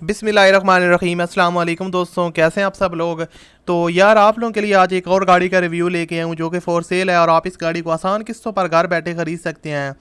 बिस्मिल्लाहिर्रहमानिर्रहीम। अस्सलाम वालेकुम दोस्तों, कैसे हैं आप सब लोग। तो यार आप लोगों के लिए आज एक और गाड़ी का रिव्यू लेके आया हूँ जो कि फॉर सेल है और आप इस गाड़ी को आसान किस्तों पर घर बैठे ख़रीद सकते हैं।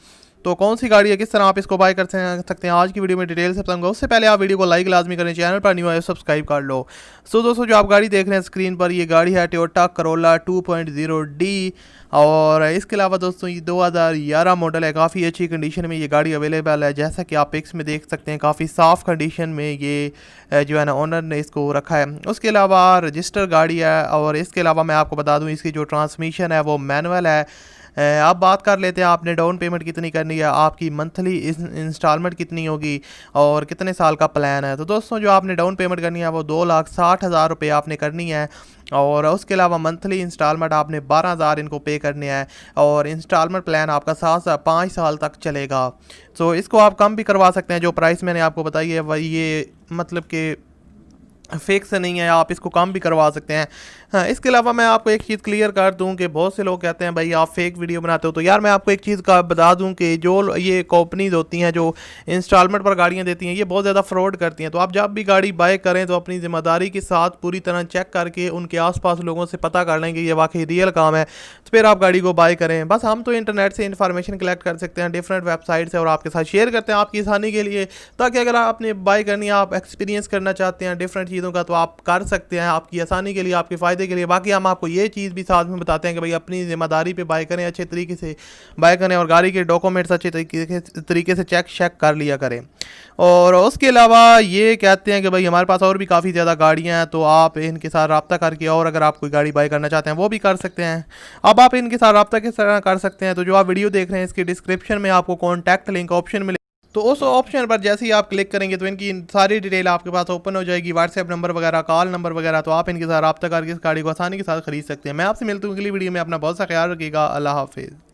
तो कौन सी गाड़ी है, किस तरह आप इसको बाय कर सकते हैं, आज की वीडियो में डिटेल से बताऊंगा। उससे पहले आप वीडियो को लाइक लाजमी करें, चैनल पर न्यू है सब्सक्राइब कर लो। सो दोस्तों, जो आप गाड़ी देख रहे हैं स्क्रीन पर, ये गाड़ी है टोयोटा करोला 2.0D। और इसके अलावा दोस्तों ये 2011 मॉडल है, काफ़ी अच्छी कंडीशन में ये गाड़ी अवेलेबल है। जैसा कि आप पिक्स में देख सकते हैं, काफ़ी साफ़ कंडीशन में ये जो है ना ओनर ने इसको रखा है। उसके अलावा रजिस्टर गाड़ी है और इसके अलावा मैं आपको बता दूं इसकी जो ट्रांसमिशन है वो मैनुअल है। अब बात कर लेते हैं आपने डाउन पेमेंट कितनी करनी है, आपकी मंथली इंस्टॉलमेंट कितनी होगी और कितने साल का प्लान है। तो दोस्तों, जो आपने डाउन पेमेंट करनी है वो 2,60,000 रुपये आपने करनी है और उसके अलावा मंथली इंस्टॉलमेंट आपने 12,000 इनको पे करने हैं और इंस्टॉलमेंट प्लान आपका 5 साल तक चलेगा। तो इसको आप कम भी करवा सकते हैं। जो प्राइस मैंने आपको बताई है वही ये मतलब कि फिक्स नहीं है, आप इसको कम भी करवा सकते हैं। हाँ, इसके अलावा मैं आपको एक चीज़ क्लियर कर दूं कि बहुत से लोग कहते हैं भाई आप फेक वीडियो बनाते हो। तो यार मैं आपको एक चीज़ का बता दूं कि जो ये कंपनीज होती हैं जो इंस्टॉलमेंट पर गाड़ियां देती हैं, ये बहुत ज़्यादा फ्रॉड करती हैं। तो आप जब भी गाड़ी बाय करें तो अपनी ज़िम्मेदारी के साथ पूरी तरह चेक करके उनके आसपास लोगों से पता कर लें कि ये वाकई रियल काम है, तो फिर आप गाड़ी को बाय करें। बस हम तो इंटरनेट से इन्फॉर्मेशन कलेक्ट कर सकते हैं डिफरेंट वेबसाइट से और आपके साथ शेयर करते हैं आपकी आसानी के लिए, ताकि अगर आपने बाय करनी है, आप एक्सपीरियंस करना चाहते हैं डिफरेंट चीज़ों का, तो आप कर सकते हैं आपकी आसानी के लिए, आपके फ़ायदे के लिए। बाकी हम आपको ये चीज़ भी साथ में बताते हैं कि भाई अपनी ज़िम्मेदारी पे बाय करें, अच्छे तरीके से बाय करें और गाड़ी के डॉक्यूमेंट्स अच्छे तरीके से चेक कर लिया करें। और उसके अलावा ये कहते हैं कि भाई हमारे पास और भी काफ़ी ज़्यादा गाड़ियाँ हैं, तो आप इनके साथ रब्ता करके और अगर आप कोई गाड़ी बाय करना चाहते हैं वो भी कर सकते हैं। अब आप इनके साथ रब्ता किस तरह कर सकते हैं, तो जो आप वीडियो देख रहे हैं इसके डिस्क्रिप्शन में आपको कॉन्टैक्ट लिंक ऑप्शन मिले, तो उस ऑप्शन पर जैसे ही आप क्लिक करेंगे तो इनकी सारी डिटेल आपके पास ओपन हो जाएगी, व्हाट्सएप नंबर वगैरह, कॉल नंबर वगैरह। तो आप इनके साथ रब्ता करके इस गाड़ी को आसानी के साथ खरीद सकते हैं। मैं आपसे मिलता हूँ अगली वीडियो में। अपना बहुत सा ख्याल रखिएगा। अल्लाह हाफिज़।